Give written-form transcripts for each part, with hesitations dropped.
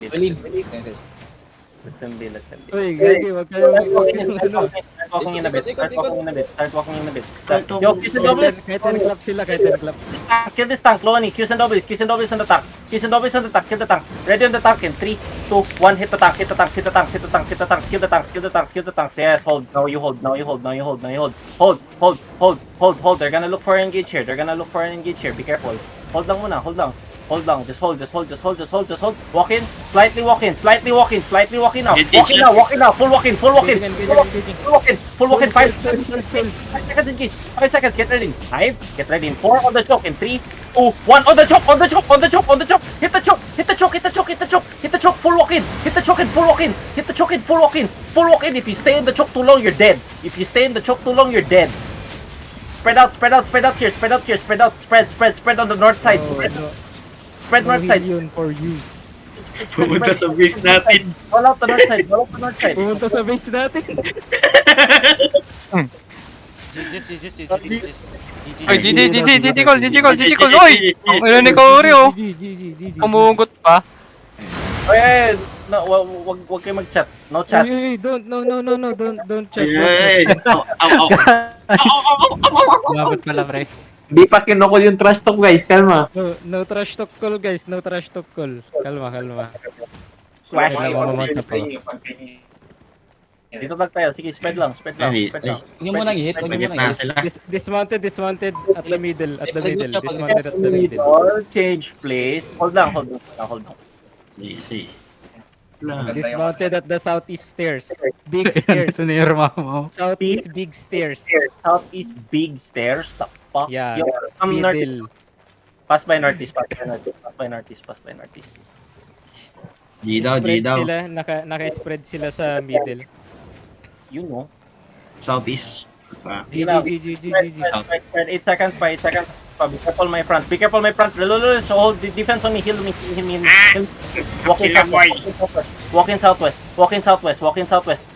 Uling. Let them be. Uy, gagi, wag kayong ano. Start walking in a bit. Start walking in a bit. Ikot. Yo, Qs and W's. Kahit ten clap sila, kahit ten clap. Kill this tank. Low on E. Qs and W's on the tank. Qs and W's on the tank. Kill the tank. Ready on the tank in 3, 2, 1. Hit the tank. Hit the tanks. Hit the tanks. Hit the tanks. Hit the tanks. Kill the tanks. Kill the tanks. Kill the tanks. Yes, hold. Now you hold. Now you hold. Now you hold. Now you hold. Hold. They're gonna look for an engage here. Be careful. Hold lang muna. Hold lang. Just hold. Walk in. Slightly walk in now. Walk in now. Full walk in. Full walk in. 5 seconds engage. 5 seconds. Get ready. 5. Get ready in 4 on the choke. In 3, 2, 1 on the choke. Hit the choke. Full walk in. Hit the choke in. Full walk in. If you stay in the choke too long, you're dead. Spread out here. Spread on the north side. Spread north side. Yun for you. Pumunta sa base natin. Roll out the north side. Pumunta sa base natin. GG. Ay, GG call. Oy! Ang ina ni Kaori, oh. GG. Umugot pa. Oy, no, wag kayo mag-chat. No chat. Uy, don't check. Ay. Labot pala, pre. Di pa kinukul yung trash talk, guys. Kalma. No trash talk call, guys. No trash talk call. Kalma. Flash. Ay, Dito lang tayo. Sige, spread lang. Ay. Huwag niyo muna i-hit. Sa gitna sila. Dismounted at the middle. All change place. Hold on. Si. Dismounted at the southeast stairs. Big stairs. Ito na yung mama. Southeast big stairs. Southeast big stairs. The fuck? Yeah. Yo, come north. Middle. Pass by northeast. G daw. Sila, naka-spread sila sa middle. You know. Southeast. Pa. GG. Spread 8 seconds. Be careful my front. So hold the defense on me. Heal me. Walk in southwest.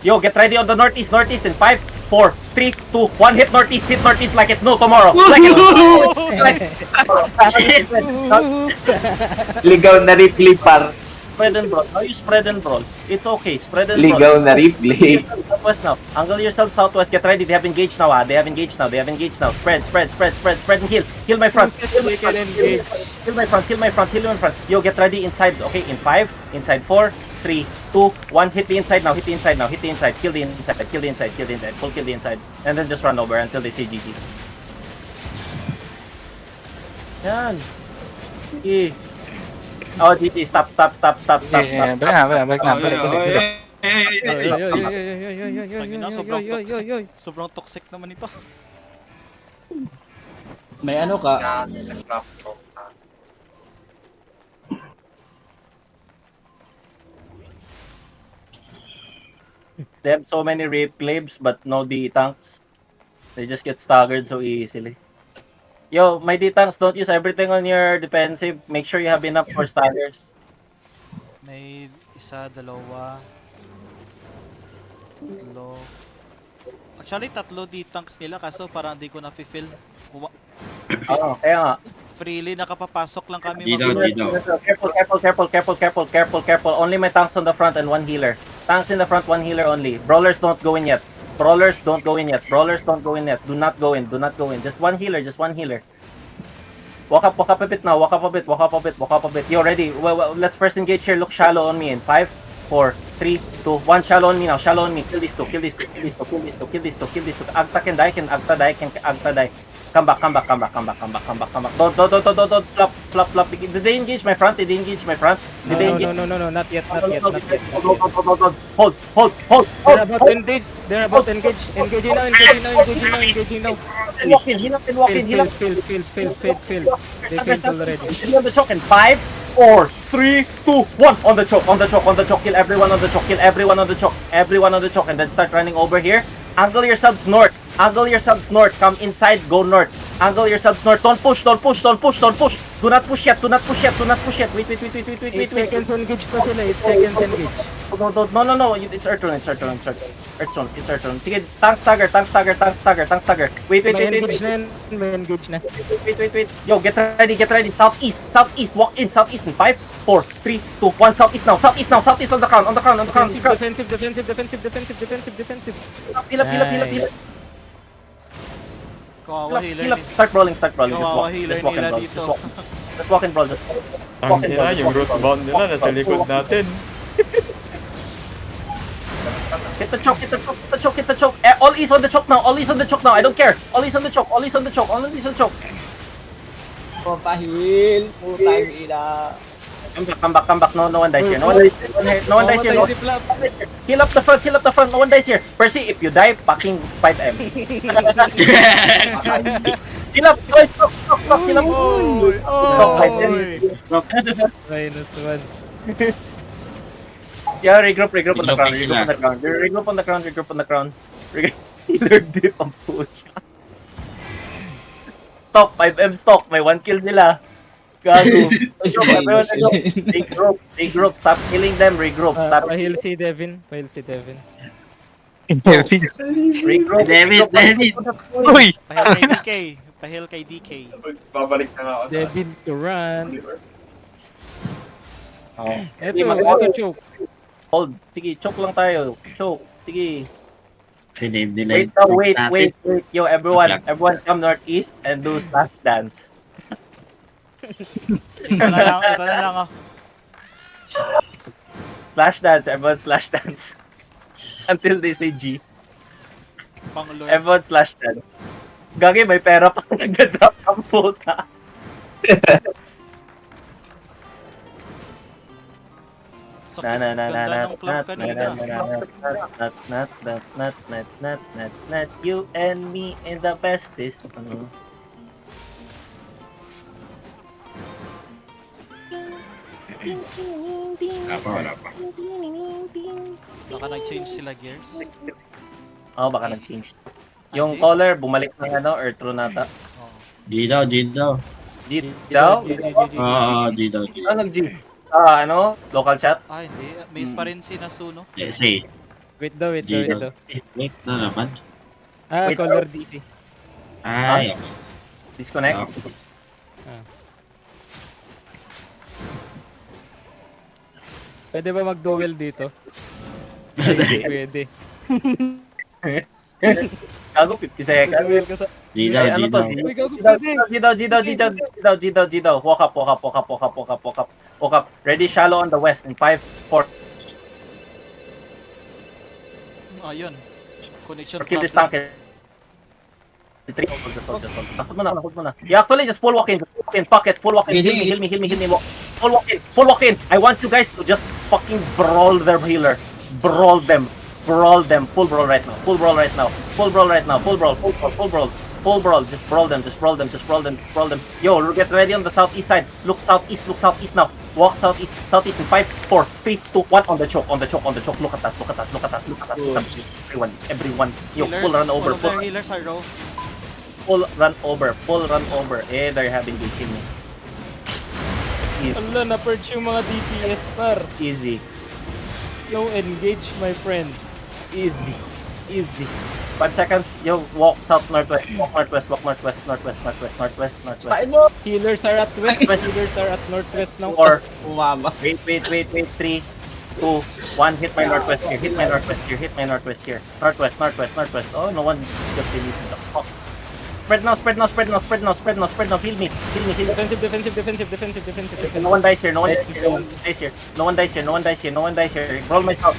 Yo, get ready on the northeast in 5, 4, 3, 2, 1. Hit northeast like it's no tomorrow. Ligaw na replay, par. Spread and brawl. Now you spread and brawl. It's okay. Spread and brawl. Ligaw na replay. Southwest now. Angle yourself southwest. Get ready. They have engaged now. Spread and heal. Heal my front. Heal my front. Yo, get ready inside. Okay, in 5, inside 4, 3, 2, 1. Hit the inside now. Kill the inside. Full kill the inside. And then just run over until they say GG. Yan. Okay. Oh, GG. Stop. Balik na. Tangina, sobrang toxic naman ito. May ano ka? They have so many rape glaives but no D-tanks. They just get staggered so easily. Yo, my D-tanks, don't use everything on your defensive. Make sure you have enough for staggers. May isa, dalawa, tatlo. Actually, tatlo D-tanks nila kaso parang di ko na-fill. Oo, kaya nga. Freely nakapapasok lang kami. G daw. Careful. Only my tanks on the front and 1 healer. Tanks in the front, 1 healer only. Brawlers don't go in yet. Do not go in. Just one healer. Walk up a bit now. Walk up a bit. Yo, ready. Well, let's first engage here. Look shallow on me in 5, 4, 3, 2, 1. Shallow on me now. Kill these two. Agta can die. Agta die. Come back. Don't flop. Did they engage my front? No, not yet. Hold. They're about to engage. Engaging now. Walk in. Heal up. Fill. They failed already. Heal on the choke in 5, 4, 3, 2, 1. On the choke. Kill everyone on the choke. And then start running over here. Angle yourselves north. Come inside, go north. Angle your subs north. Don't push. Don't push. Don't push. Don't push. Do not push yet. Do not push yet. Do not push yet. Wait. 8 seconds engage pa sila, 8 seconds engage. No. It's Earthturn. It's Earthturn. Sige, tank stagger. Wait. May engage na yan, may engage na. Wait. Yo, get ready. Southeast. Walk in. Southeast in 5, 4, 3, 2, 1. Southeast now. Southeast on the crown. Defensive. Heal up. Kawawa healer Heal up. ni... Start brawling. Kawawa healer Just walk in, nila brawl. dito. Just walk in, brawl. Ang ina, yung root bound nila nasa likod natin. Hit the choke. All is on the choke now. I don't care. All is on the choke. Papahil. Putang ina. Come back. No one dies here. No one dies here. Heal up the front. No one dies here. Percy, if you die, fucking fight M. Heal up. Stop. Heal up. Stop. -1. Yeah, regroup on the ground. Sila. Regroup on the ground. Healer dip ang pucha. Stock, 5M stock. May 1 kill nila. Gago. Regroup. Stop killing them. Regroup. Stop. Pahil si Devin. Regroup. David. Uy! Pahil kay DK. Babalik na nga ako. Devin to run. Oh. Ito choke. Hold. Sige, choke lang tayo. Choke. Sige. Si Dave delay. Wait. Yo, everyone come northeast and do slash dance. Ito na lang oh. Everyone slash dance. Until they say G. Pang Lord. Everyone slash dance. Gagi, may pera pa nag-drop ang puta. Sakit ganda ng club kanina. Not you and me in the bestest. Wala pa. Baka nag-change sila gears. Oh, baka nag-change. Yung color, bumalik ng Earth Rune nata. Oh. G daw. G daw? G daw. Ano nag-G? Local chat? Hindi. Miss pa rin si Nasuno. Si. Wait daw. Wait na naman. Wait, Color DT. Ay. Disconnect? Pwede ba mag-duel dito? Pwede. Gago, 50 seconds. Duel ka sa... G daw. Uy, gago, pwede. G daw. Walk up. Ready, shallow on the west in 5, 4. Ayun. Connection Kill this problem. tank. 3. Takot mo na. Yeah, actually, just full walk in. Fuck it. Full walk in. Heal me. Full walk in. I want you guys to just fucking brawl their healer. Brawl them. Full brawl right now. Full brawl. Just brawl them. Yo, get ready on the southeast side. Look southeast now. Walk southeast in 5, 4, 3, 2, 1 on the choke. Look at that. Everyone. Yo, full run over. All of their healers are low. Full run over. They're having to kill me. Ala, na-purge yung mga DPS par. Easy. No engage, my friend. Easy. 5 seconds. Yo, walk south northwest. Pain mo. Healers are at west. Healers are at northwest now. Or Umama. wait. 3, 2, 1. Hit my northwest here. Northwest. Oh, no one just released the fuck. Spread now. Heal me. Defensive. No one dies here. No one dies here. Roll myself.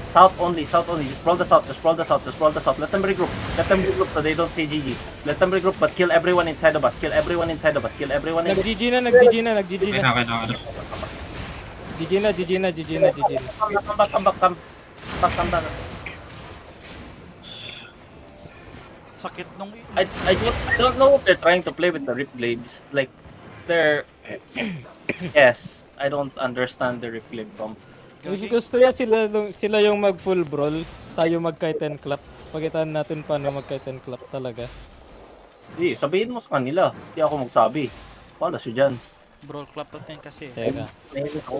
South only. Just roll the south. Let them regroup so they don't say GG. Let them regroup but kill everyone inside of us. Nag-GG na. GG na. Come back. Sakit nung... I don't know if they're trying to play with the Rip Glaives. Like, they're... Yes, I don't understand the Rip Glaive from. If gusto niya sila yung mag full brawl, tayo mag kite and clap. Pagitan natin paano mag kite and clap talaga. Hindi, sabihin mo sa kanila. Hindi ako magsabi. Wala siya dyan. Brawl club natin kasi. Teka. Nahihilo ako.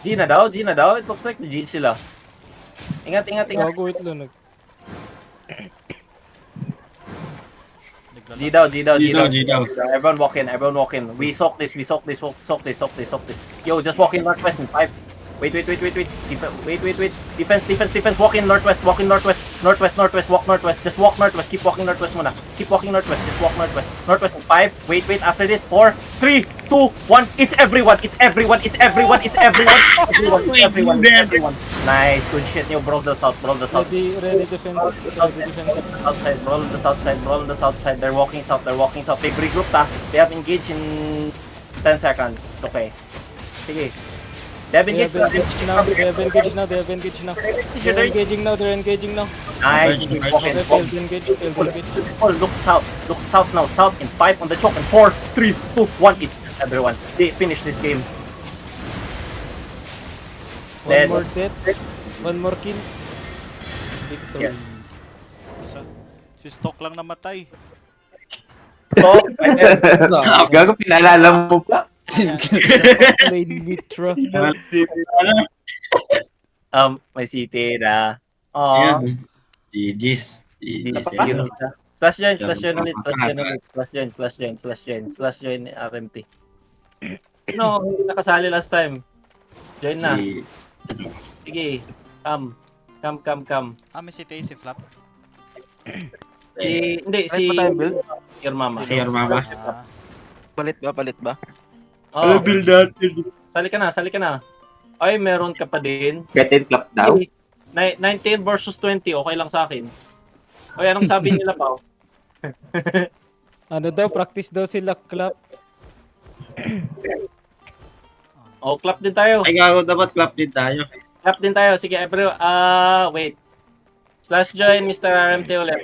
G na daw, G na daw. It looks like the G sila. Ingat, ingat, ingat. Gago, wait lang. G daw, G daw, G daw. G daw. Everyone walk in, everyone walk in. We soak this, we soak this, soak this, soak this, soak this. Yo, just walk in northwest in 5. Wait. Wait. Defense. Walk in northwest, northwest, walk northwest. Just walk northwest, keep walking northwest muna. Keep walking northwest, just walk northwest. Northwest in 5. Wait, after this, 4, 3, 2, 1. It's everyone. Everyone. Nice, good shit. Yo, bro, the south. Ready defense. Outside, roll on the south side. They're walking south. They've regrouped, They have engaged in 10 seconds. Okay. Sige. They have engaged now. They're engaging now. Nice. Okay, Walking. failed engage. Oh, look south now. South in 5 on the choke. And 4, 3, 2, 1. It's everyone. They finish this game. One more death. One more kill. Victory. Yes. Si Stock lang namatay. So, Gago, pinalala mo pa. Play Nitro. may city na. Aww. Ayan. GG's. Slash join RMT. No, hindi nakasali last time. Join na. Sige. Come. May si Tay, si Flap. Si Your Mama. Si Your Mama. Ah, Palit ba? Oh, build natin. sali ka na. Ay, meron ka pa din. Get and clap daw. 19 versus 20, okay lang sa akin. Oy, anong sabi nila, Pao? Ano daw, practice daw sila clap. Oh, clap din tayo. Ay, gago, dapat clap din tayo. Clap din tayo. Sige, everyone. Wait. Slash join Mr. RMT ulit.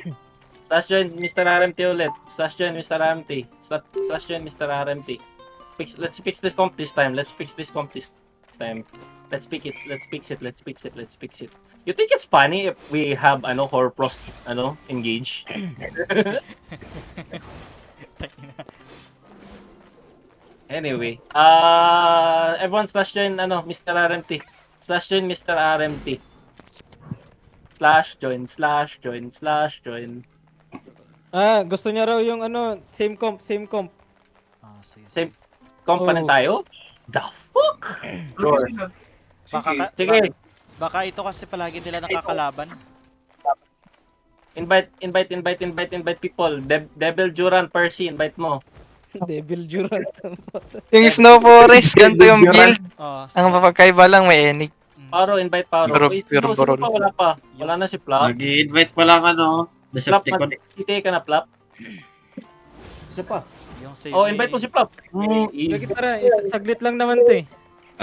Slash join Mr. RMT. Slash join Mr. RMT. Let's fix this comp this time. Let's fix it. You think it's funny if we have horror pros engage? Anyway, everyone slash join Mr. RMT. Slash join. Gusto niya raw yung same comp. sige. Same component tayo? The fuck? Sure. Sige. Baka ito kasi palagi nila nakakalaban. Invite people. Devil Duran Percy, invite mo. Devil Durant. Yung Snow Forest, ganito yung build. Oh, Ang mapagkaiba lang may enig. Paro, invite Paro. Uy, Puro sino pa? Wala pa. Wala na si Plap. Mag-i-invite pa lang Plap, Decepticon. mag-cite ka na, Plap. Isa pa. Yung save Oh, invite mo si Plap. Sige, tara, saglit lang naman to eh.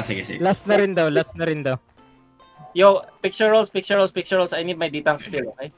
Sige. Last na rin daw. Yo, picture rolls. I need my D-tank still, okay?